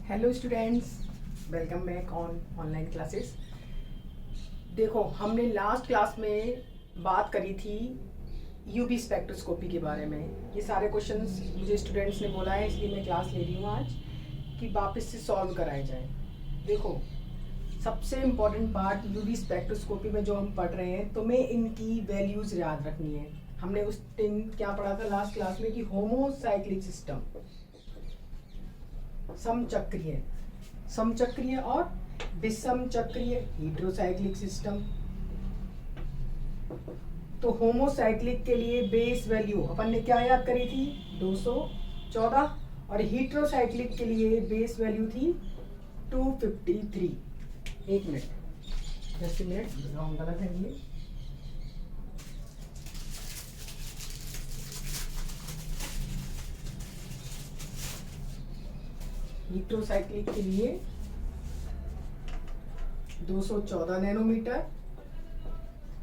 Hello students, welcome back online classes. देखो, हमने last class में बात करी थी यूवी स्पेक्ट्रोस्कोपी के बारे में। ये सारे क्वेश्चंस मुझे स्टूडेंट्स ने बोला है, इसलिए मैं क्लास ले रही हूँ आज कि वापस से सॉल्व कराए जाए। देखो, सबसे इम्पॉर्टेंट पार्ट यूवी स्पेक्ट्रोस्कोपी में जो हम पढ़ रहे हैं, तुम्हें इनकी वैल्यूज़ याद रखनी है। हमने उस दिन क्या पढ़ा था लास्ट क्लास में कि होमोसाइक्लिक सिस्टम, समचक्रीय और विषम चक्रीय हेटेरोसाइक्लिक सिस्टम। तो होमोसाइक्लिक के लिए बेस वैल्यू अपन ने क्या याद करी थी, 214, और हेटेरोसाइक्लिक के लिए बेस वैल्यू थी 253। एक मिनट, 10 मिनट, रॉन्ग गलत है ये। हेटेरोसाइक्लिक के लिए 214 नैनोमीटर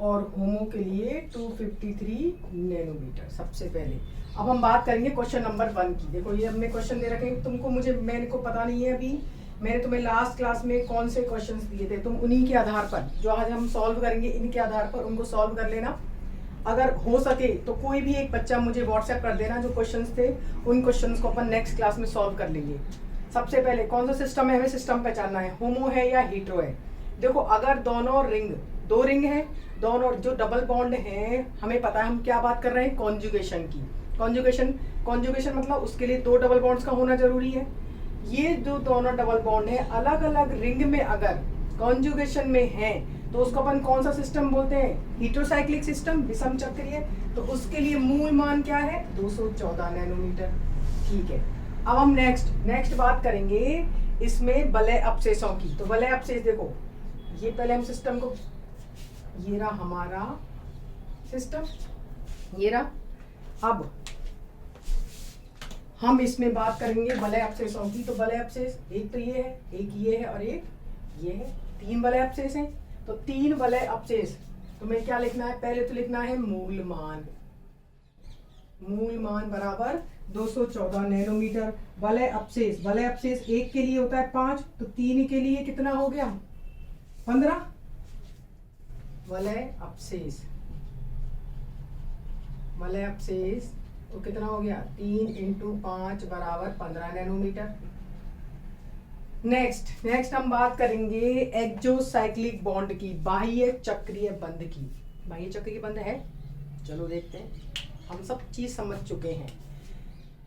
और होमो के लिए 253 नैनोमीटर। सबसे पहले अब हम बात करेंगे क्वेश्चन नंबर 1 की। देखो, ये हमने क्वेश्चन दे रखे हैं तुमको, मैंने को पता नहीं है अभी, मैंने तुम्हें लास्ट क्लास में कौन से क्वेश्चंस दिए थे, तुम उन्हीं के आधार पर जो आज हम सॉल्व करेंगे इनके आधार पर उनको सॉल्व कर लेना। अगर हो सके तो कोई भी एक बच्चा मुझे व्हाट्सएप कर देना जो क्वेश्चंस थे, उन क्वेश्चंस को अपन नेक्स्ट क्लास में सॉल्व कर लेंगे। सबसे पहले कौन सा सिस्टम है, हमें सिस्टम पहचानना है, होमो है या हीट्रो है। देखो, अगर दोनों दो रिंग है, दोनों जो डबल बॉन्ड हैं, हमें पता है हम क्या बात कर रहे हैं, कॉन्जुगेशन की। कॉन्जुगेशन मतलब उसके लिए दो डबल बॉन्ड्स का होना जरूरी है। ये जो दोनों डबल बॉन्ड है अलग अलग रिंग में अगर कॉन्जुगेशन में है तो उसको अपन कौन सा सिस्टम बोलते हैं, हेटेरोसाइक्लिक सिस्टम, विषम चक्रीय। तो उसके लिए मूल मान क्या है, 214 नैनोमीटर। ठीक है, अब हम नेक्स्ट बात करेंगे इसमें वलय अपशेषों की। तो वलय अपशेष, देखो ये पहले हम सिस्टम को, ये रहा हमारा सिस्टम, ये रहा। अब हम इसमें बात करेंगे वलय अपशेषों की। तो वलय अपशेष एक तो ये है, एक ये है और एक ये है, 3 वलय अपशेष हैं। तो 3 वलय अपशेष तुम्हें क्या लिखना है, पहले तो लिखना है मूल मान बराबर 214 नैनोमीटर। वलय अपशेष एक के लिए होता है 5, तो 3 के लिए कितना हो गया, 15 वलय अपशेष तो कितना हो गया, 3 × 5 बराबर 15 नैनोमीटर। नेक्स्ट हम बात करेंगे एक्सोसाइक्लिक बॉन्ड की, बाह्य चक्रीय बंध की। बाह्य चक्रीय बंध है, चलो देखते हैं। हम सब चीज समझ चुके हैं।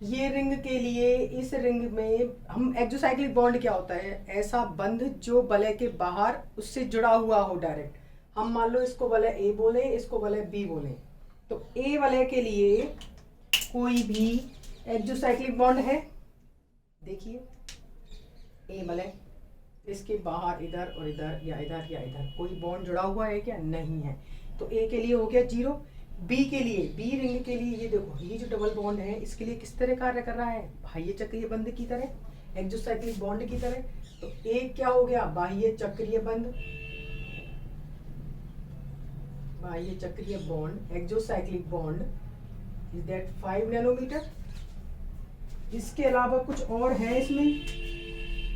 ये रिंग के लिए, इस रिंग में हम एक्सोसाइक्लिक बॉन्ड क्या होता है, ऐसा बंध जो वलय के बाहर उससे जुड़ा हुआ हो डायरेक्ट। हम मान लो इसको वलय ए बोले, इसको वलय बी बोले। तो ए वलय के लिए कोई भी एक्सोसाइक्लिक बॉन्ड है, देखिए ए वलय, इसके बाहर इधर और इधर या इधर या इधर कोई बॉन्ड जुड़ा हुआ है क्या, नहीं है। तो ए के लिए हो गया 0। बी के लिए, बी रिंग के लिए, ये देखो ये जो डबल बॉन्ड है इसके लिए किस तरह कार्य कर रहा है, बाह्य चक्रीय बंध की तरह, एक्सोसाइक्लिक बॉन्ड की तरह। तो ए क्या हो गया, बाह्य चक्रीय बंध, बाह्य चक्रीय bond, exocyclic bond is that 5 nanometre. इसके अलावा कुछ और है इसमें,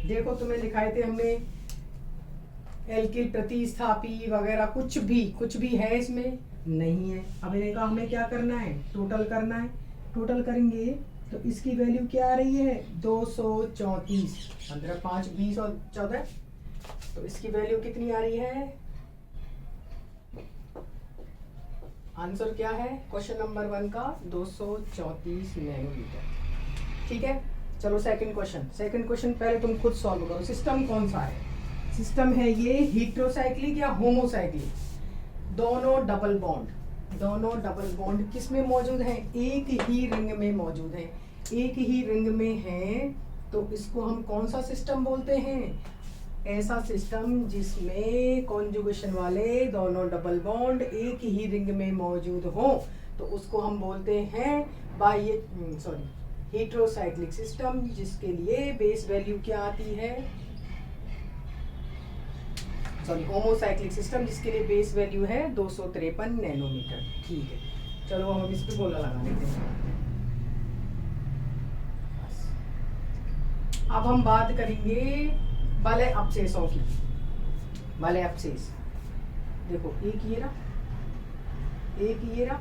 देखो तुम्हें दिखाए थे हमने एल्किल प्रतिस्थापी वगैरह, कुछ भी है इसमें नहीं है। अब इनका हमें क्या करना है, टोटल करना है। टोटल करेंगे तो इसकी वैल्यू क्या आ रही है, 234, 15, 5, 20 और 14। तो इसकी वैल्यू कितनी आ रही है, आंसर क्या है क्वेश्चन नंबर 1 का, 234 नैनोमीटर। ठीक है, चलो सेकंड क्वेश्चन पहले तुम खुद सॉल्व करो। सिस्टम कौन सा है, सिस्टम है ये हेटेरोसाइक्लिक या होमोसाइक्लिक। दोनों डबल बॉन्ड किस में मौजूद हैं, एक ही रिंग में मौजूद हैं। एक ही रिंग में हैं तो इसको हम कौन सा सिस्टम बोलते हैं, ऐसा सिस्टम जिसमें कॉन्जुगेशन वाले दोनों डबल बॉन्ड एक ही रिंग में मौजूद हो, तो उसको हम बोलते हैं हेटेरोसाइक्लिक सिस्टम, जिसके लिए बेस वैल्यू क्या आती है, होमोसाइक्लिक सिस्टम, जिसके लिए बेस वैल्यू है 253 नैनोमीटर। ठीक है, चलो हम इस पे गोला लगा लेते हैं। अब हम बात करेंगे वलय अपशेषों की। वलय अपशेष देखो, एक ये रहा, एक ये रहा,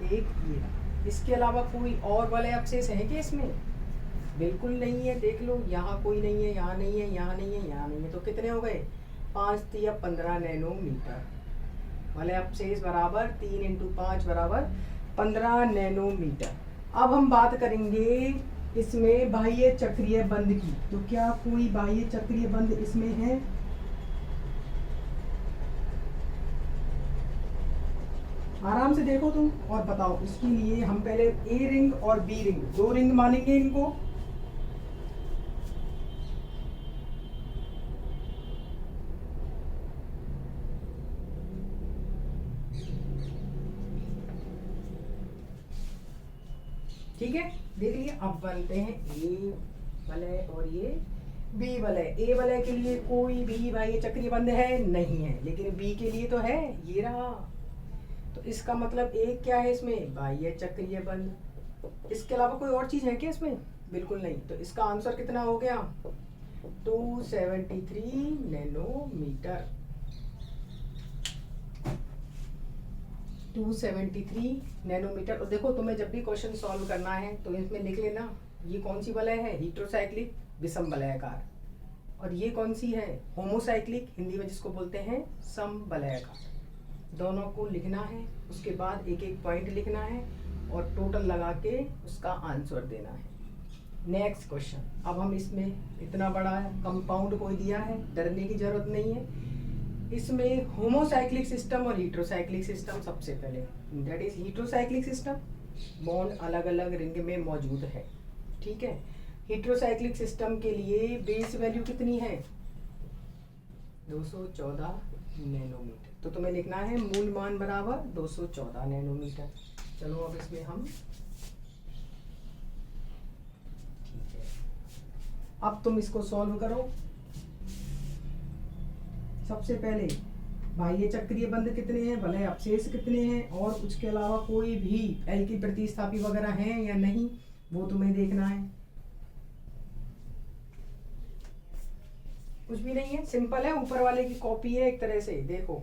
एक ये रहा। इसके अलावा कोई और वलय अपशेष है क्या इसमें? बिल्कुल नहीं है। देख लो, यहाँ कोई नहीं है, यहाँ नहीं है, यहाँ नहीं है, यहाँ नहीं है। तो कितने हो गए? 5 तिया 15 नैनोमीटर। वलय अपशेष बराबर 3 × 5 बराबर 15 नैनोमीटर। अब हम बात करेंगे इसमें बाह्य चक्रीय बंध की। तो क्या कोई बाह्य चक्रीय बंध इसमें है? आराम से देखो तुम और बताओ। इसके लिए हम पहले ए रिंग और बी रिंग, 2 रिंग मानेंगे इनको। ठीक है, देख लिए। अब बनते हैं ए वलय और ये बी वलय। ए वलय के लिए कोई भी बाह्य चक्रीय बंध है नहीं है, लेकिन बी के लिए तो है, ये रहा। तो इसका मतलब एक क्या है इसमें? बाह्य चक्रीय बंध। इसके अलावा कोई और चीज है क्या इसमें? बिल्कुल नहीं। तो इसका आंसर कितना हो गया? 273 नैनोमीटर। 273 नैनोमीटर। और देखो, तुम्हें जब भी क्वेश्चन सॉल्व करना है तो इसमें लिख लेना, ये कौन सी वलय है? हेटेरोसाइक्लिक विषम वलयाकार। और ये कौन सी है? होमोसाइक्लिक, हिंदी में जिसको बोलते हैं सम वलयाकार। दोनों को लिखना है, उसके बाद एक एक पॉइंट लिखना है और टोटल लगा के उसका आंसर देना है। Next question. अब हम इसमें इतना बड़ा कंपाउंड कोई दिया है, डरने की जरूरत नहीं है। इसमें होमोसाइक्लिक सिस्टम और हेटेरोसाइक्लिक सिस्टम सबसे पहले, that is heterocyclic system bond अलग अलग रिंग में मौजूद है। ठीक है, हेटेरोसाइक्लिक सिस्टम के लिए बेस वैल्यू कितनी है? 214 नैनोमीटर। तो तुम्हें लिखना है मूल मान बराबर 214 नैनोमीटर। चलो अब इसमें हम, ठीक है, अब तुम इसको सॉल्व करो। सबसे पहले बाह्य चक्रीय बंध कितने हैं, वलय अपशेष कितने हैं, और उसके अलावा कोई भी एल की प्रतिस्थापी वगैरह हैं या नहीं, वो तुम्हें देखना है। कुछ भी नहीं है, सिंपल है, ऊपर वाले की कॉपी है एक तरह से। देखो,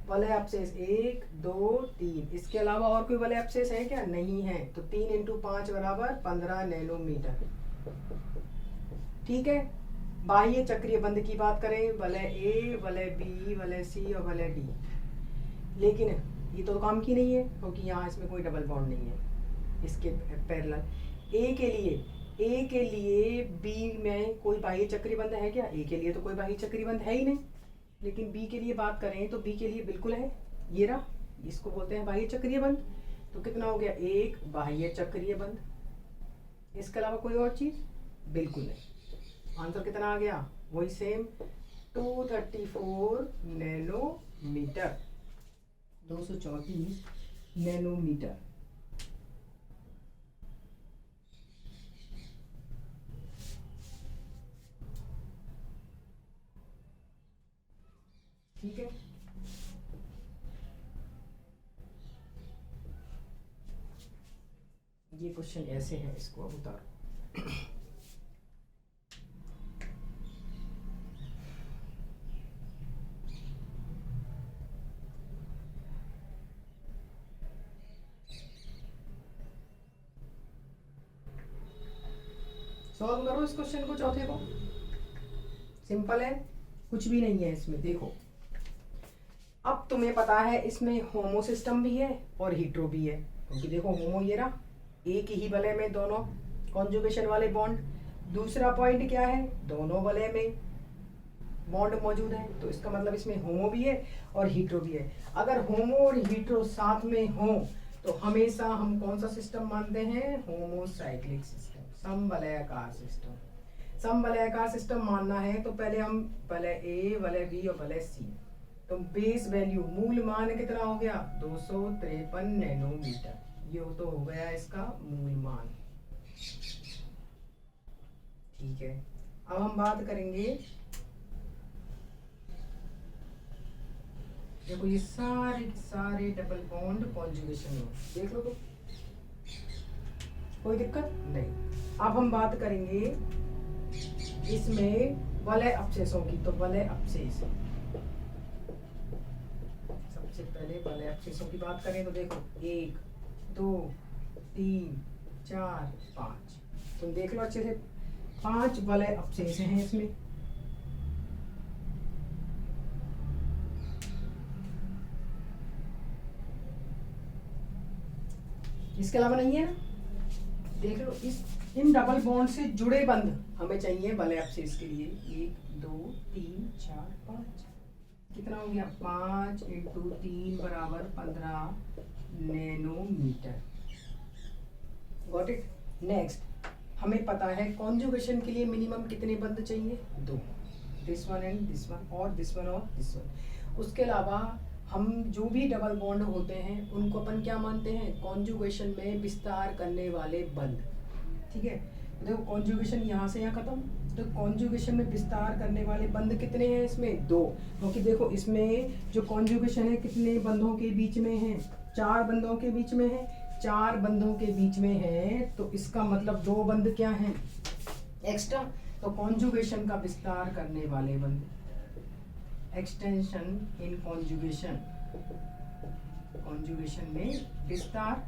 वलय अपशेष 1 2 3, इसके अलावा और कोई वलय अपशेष है क्या? नहीं है। तो 3 × 5 बराबर 15 नैनोमीटर। ठीक है, बाह्य चक्रीय बंध की बात करें, वलय ए, वलय बी, वलय सी और वलय डी। लेकिन ये तो काम की नहीं है, क्योंकि यहाँ इसमें कोई डबल बॉन्ड नहीं है इसके पैरेलल। ए के लिए बी में कोई बाह्य चक्रीय बंध है क्या? ए के लिए तो कोई बाह्य चक्रीय बंध है ही नहीं। लेकिन बी के लिए बात करें तो बी के लिए बिल्कुल है, ये रहा, इसको बोलते हैं बाह्य चक्रीय बंध। तो कितना हो गया? एक बाह्य चक्रीय बंध। इसके अलावा कोई और चीज? बिल्कुल नहीं। आंसर कितना आ गया? वही सेम, 234 नैनोमीटर, 234 नैनोमीटर। ठीक है, ये क्वेश्चन ऐसे है, इसको अब उतारो। सॉल्व करो इस क्वेश्चन को, चौथे को। सिंपल है, कुछ भी नहीं है इसमें। देखो, अब तुम्हें पता है इसमें होमो सिस्टम भी है और हीट्रो भी है, क्योंकि देखो होमो ये रहा, एक ही वलय में दोनों कॉन्जुगेशन वाले बॉन्ड। दूसरा पॉइंट क्या है? दोनों वलय में बॉन्ड मौजूद है, तो इसका मतलब इसमें होमो भी है और हीट्रो भी है। अगर होमो और हीट्रो साथ में हो तो हमेशा हम कौन सा सिस्टम मानते हैं? होमोसाइक्लिक सिस्टम, समवलयाकार सिस्टम। समवलयाकार सिस्टम मानना है तो पहले हम वलय ए, वलय बी और वलय सी। तो बेस वैल्यू, मूल मान कितना हो गया? 253 नैनोमीटर। ये तो हो गया इसका मूल मान। ठीक है, अब हम बात करेंगे, देखो ये सारे डबल बॉन्ड कॉन्जुगेशन में, देख लो तो कोई दिक्कत नहीं। अब हम बात करेंगे इसमें वलय अपशेषों की, तो वलय अपशेष, सबसे पहले वलय अपशेषों की बात करें तो देखो 1 2 3 4 5, तुम देख लो अच्छे से, 5 वलय अपशेष हैं इसमें। इसके अलावा नहीं है ना, देख लो इन डबल बॉन्ड से जुड़े बंध हमें चाहिए वलय अपशेष के लिए। 1 2 3 4 5, कितना हो गया, 5 × 3 बराबर 15 नैनोमीटर। Got it. नेक्स्ट हमें पता है कॉन्जुगेशन के लिए मिनिमम कितने बंध चाहिए, 2, this one and this one, और दिस वन और दिस वन। उसके अलावा हम जो भी डबल बॉन्ड होते हैं उनको अपन क्या मानते हैं, कॉन्जुगेशन में विस्तार करने वाले बंध। ठीक है, देखो कॉन्जुगेशन यहाँ से यहाँ खत्म, तो कॉन्जुगेशन में विस्तार करने वाले बंध कितने हैं इसमें, 2, क्योंकि देखो इसमें जो कॉन्जुगेशन है कितने बंधों के बीच में है, 4 बंधों के बीच में है, 4 बंधों के बीच में है, तो इसका मतलब 2 बंध क्या हैं, एक्स्ट्रा। तो कॉन्जुगेशन का विस्तार करने वाले बंध, एक्सटेंशन इन कॉन्जुगेशन, कॉन्जुगेशन में विस्तार,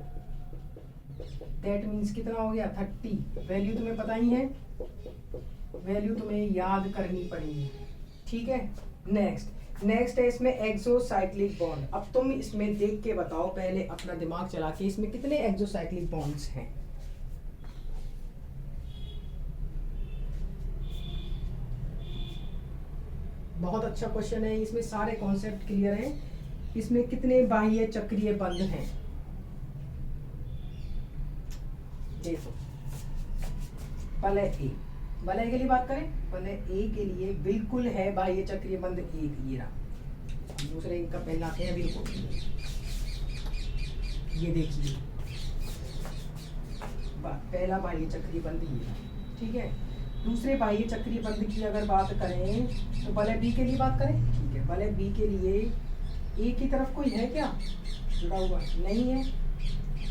दैट मीन्स कितना हो गया, 30। वैल्यू तुम्हें पता ही है, वैल्यू तुम्हें याद करनी पड़ेगी। ठीक है, नेक्स्ट है इसमें एक्सोसाइक्लिक बॉन्ड। अब तुम इसमें देख के बताओ, पहले अपना दिमाग चला के, इसमें कितने एक्सोसाइक्लिक बॉन्ड्स हैं। बहुत अच्छा क्वेश्चन है, इसमें सारे कॉन्सेप्ट क्लियर हैं। इसमें कितने बाह्य चक्रीय बंध हैं, देखो वलय ए, वलय के लिए बात करें, वलय ए के लिए बिल्कुल है बाह्य चक्रीय बंध 1, ये रहा। दूसरे इनका पहला आते हैं, अभी रुको, ये देखिए पहला बाह्य चक्रीय बंध ये रहा। ठीक है, दूसरे बाह्य चक्रीय बंध की अगर बात करें तो वलय बी के लिए बात करें। ठीक है, वलय बी के लिए ए की तरफ कोई है क्या जुड़ा हुआ, नहीं है।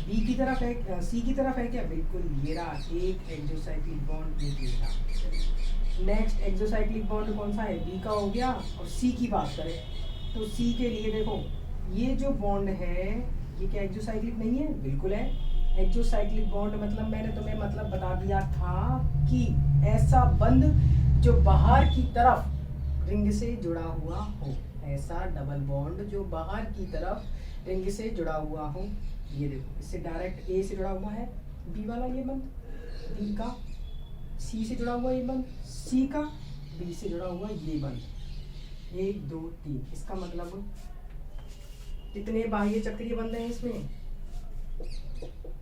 बी की तरफ है, सी की तरफ है क्या, बिल्कुल ये रहा, एक एक्सोसाइक्लिक बॉन्ड ये रहा। नेक्स्ट एक्सोसाइक्लिक बॉन्ड कौन सा है, बी का हो गया। और सी की बात करें तो सी के लिए देखो, ये जो बॉन्ड है ये क्या एक्सोसाइक्लिक नहीं है, बिल्कुल है। एक्सोसाइक्लिक बॉन्ड मतलब मैंने तुम्हें मतलब बता दिया था कि ऐसा बंध जो बाहर की तरफ रिंग से जुड़ा हुआ हो, ऐसा डबल बॉन्ड जो बाहर की तरफ रिंग से जुड़ा हुआ हो। ये देखो, इससे डायरेक्ट ए से जुड़ा हुआ है बी वाला ये बंध, बी का सी से जुड़ा हुआ ये बंध, सी का बी से जुड़ा हुआ ये बंध, 1 2 3। इसका मतलब कितने बाह्य चक्रीय बंध हैं इसमें,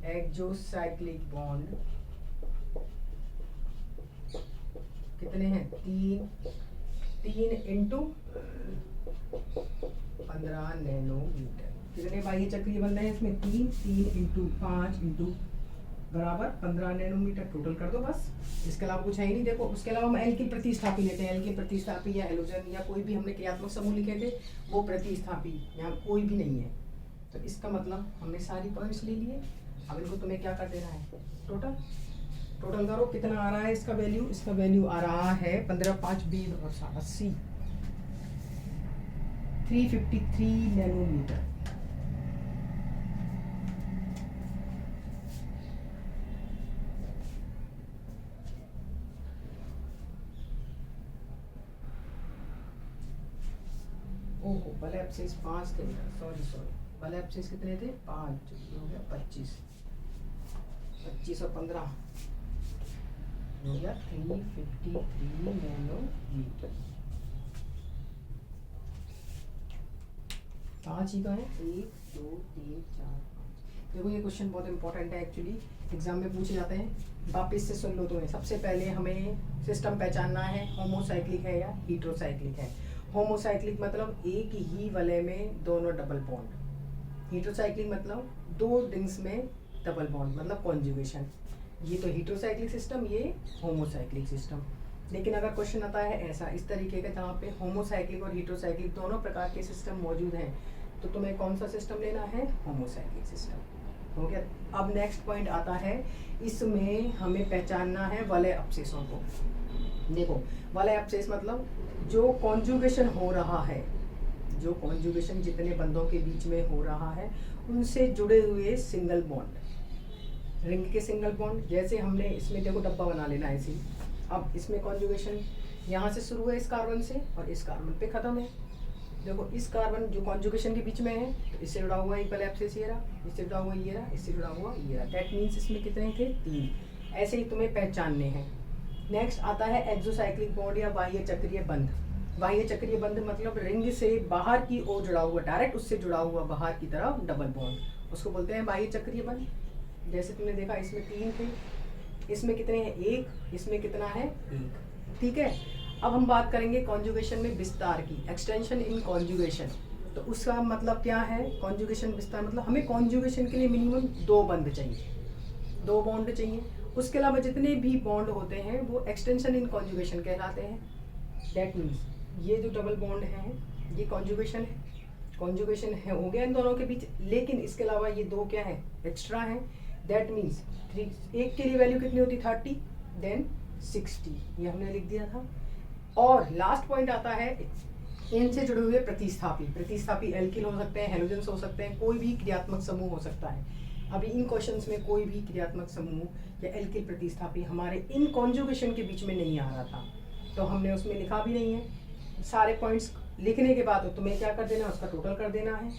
एक्सोसाइक्लिक बॉन्ड कितने हैं, 3 इंटू 15 नैनोमीटर। कितने बाह्य चक्रीय बंध हैं इसमें, 3 इंटू 5 इंटू बराबर 15 नैनोमीटर। टोटल कर दो बस, इसके अलावा कुछ है ही नहीं। देखो उसके अलावा हम एल्किल प्रतिस्थापी लेते हैं, एल्किल प्रतिस्थापी या हेलोजन या कोई भी हमने क्रियात्मक समूह लिखे थे वो प्रतिस्थापी, यहाँ कोई भी नहीं है। तो इसका मतलब हमने सारी पॉइंट्स ले लिए। अब इनको तुम्हें क्या कर देना है, टोटल करो, कितना आ रहा है इसका वैल्यू, इसका वैल्यू आ रहा है 15 5 20 और 80, 353 नैनोमीटर। ओहो, वलय अपशेष 5 थे, सॉरी वलय अपशेष कितने थे, 5, हो गया 25 और 15 हो गया 353 नैनोमीटर। 5 ही का है, 1 2 3 4 5। देखो ये क्वेश्चन बहुत इंपॉर्टेंट है, एक्चुअली एग्जाम में पूछे जाते हैं। वापिस से सुन लो तुम्हें। सबसे पहले हमें सिस्टम पहचानना है, होमोसाइक्लिक है या हीटेरोसाइक्लिक है। होमोसाइक्लिक मतलब एक ही वलय में दोनों डबल बॉन्ड, हीटेरोसाइक्लिक मतलब 2 रिंग्स में डबल बॉन्ड, मतलब कॉन्जुगेशन। ये तो हीटेरोसाइक्लिक सिस्टम, ये होमोसाइक्लिक सिस्टम। लेकिन अगर क्वेश्चन आता है ऐसा इस तरीके का जहाँ पे होमोसाइक्लिक और हीटेरोसाइक्लिक दोनों प्रकार के सिस्टम मौजूद हैं, तो तुम्हें कौन सा सिस्टम लेना है, होमोसाइक्लिक सिस्टम। हो गया। अब नेक्स्ट पॉइंट आता है, इसमें हमें पहचानना है वलय अपशेषों को। देखो वाला एब्सेस मतलब जो कॉन्जुगेशन हो रहा है, जो कॉन्जुगेशन जितने बंधों के बीच में हो रहा है उनसे जुड़े हुए सिंगल बॉन्ड, रिंग के सिंगल बॉन्ड। जैसे हमने इसमें देखो डब्बा बना लेना है ऐसे ही। अब इसमें कॉन्जुगेशन यहाँ से शुरू है इस कार्बन से और इस कार्बन पे ख़त्म है। देखो इस कार्बन जो कॉन्जुगेशन के बीच में है तो इससे जुड़ा हुआ इक्वल एब्सेस ये रहा, इससे जुड़ा हुआ ये रहा, इससे जुड़ा हुआ ये रहा। दैट मीन्स इसमें कितने थे? 3। ऐसे ही तुम्हें पहचानने हैं। नेक्स्ट आता है एक्सोसाइक्लिक बॉन्ड या बाह्य चक्रीय बंध। बाह्य चक्रीय बंध मतलब रिंग से बाहर की ओर जुड़ा हुआ, डायरेक्ट उससे जुड़ा हुआ बाहर की तरफ डबल बॉन्ड, उसको बोलते हैं बाह्य चक्रीय बंध। जैसे तुमने देखा इसमें 3 थे, इसमें कितने हैं? 1, इसमें कितना है? 1। ठीक है, अब हम बात करेंगे कॉन्जुगेशन में विस्तार की, एक्सटेंशन इन कॉन्जुगेशन। तो उसका मतलब क्या है? कॉन्जुगेशन विस्तार मतलब हमें कॉन्जुगेशन के लिए मिनिमम 2 बंध चाहिए, 2 बॉन्ड चाहिए। उसके अलावा जितने भी बॉन्ड होते हैं वो एक्सटेंशन इन कॉन्जुगेशन कहलाते हैं। दैट मीन्स ये जो डबल बॉन्ड है ये कॉन्जुगेशन है, कॉन्जुगेशन है हो गया इन दोनों के बीच, लेकिन इसके अलावा ये 2 क्या है? एक्स्ट्रा है। दैट मीन्स 1 के लिए वैल्यू कितनी होती? 30, देन 60, ये हमने लिख दिया था। और लास्ट पॉइंट आता है इनसे जुड़े हुए प्रतिस्थापी। प्रतिस्थापी एल्किल हो सकते हैं, हेलोजेंस हो सकते हैं, कोई भी क्रियात्मक समूह हो सकता है। अभी इन क्वेश्चंस में कोई भी क्रियात्मक समूह या एल्किल प्रतिस्थापी हमारे इन कॉन्जुगेशन के बीच में नहीं आ रहा था, तो हमने उसमें लिखा भी नहीं है। सारे पॉइंट्स लिखने के बाद तुम्हें क्या कर देना है? उसका टोटल कर देना है।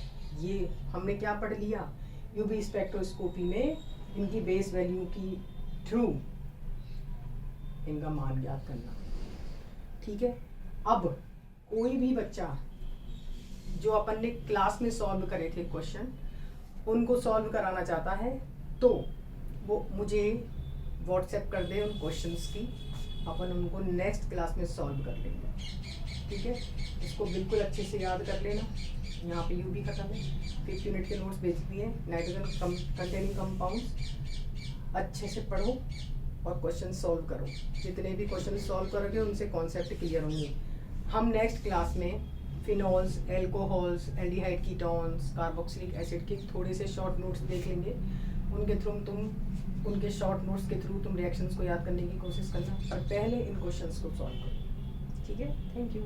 ये हमने क्या पढ़ लिया? यूवी स्पेक्ट्रोस्कोपी में इनकी बेस वैल्यू की थ्रू इनका मान ज्ञात करना। ठीक है, अब कोई भी बच्चा जो अपन ने क्लास में सॉल्व करे थे क्वेश्चन, उनको सॉल्व कराना चाहता है तो वो मुझे व्हाट्सएप कर दे उन क्वेश्चंस की, अपन उनको नेक्स्ट क्लास में सॉल्व कर लेंगे। ठीक है, इसको बिल्कुल अच्छे से याद कर लेना। यहाँ पे यू भी खत्म है, 5th यूनिट के नोट्स भेज दिए। नाइट्रोजन कंटेनिंग कंपाउंड्स अच्छे से पढ़ो और क्वेश्चन सॉल्व करो। जितने भी क्वेश्चन सॉल्व करोगे उनसे कॉन्सेप्ट क्लियर होंगे। हम नेक्स्ट क्लास में phenols, alcohols, aldehyde ketones, carboxylic acid के थोड़े से शॉर्ट नोट्स देख लेंगे। उनके थ्रू उनके शॉर्ट नोट्स के थ्रू तुम रिएक्शंस को याद करने की कोशिश करना, पर पहले इन क्वेश्चंस को सॉल्व करो। ठीक है, थैंक यू।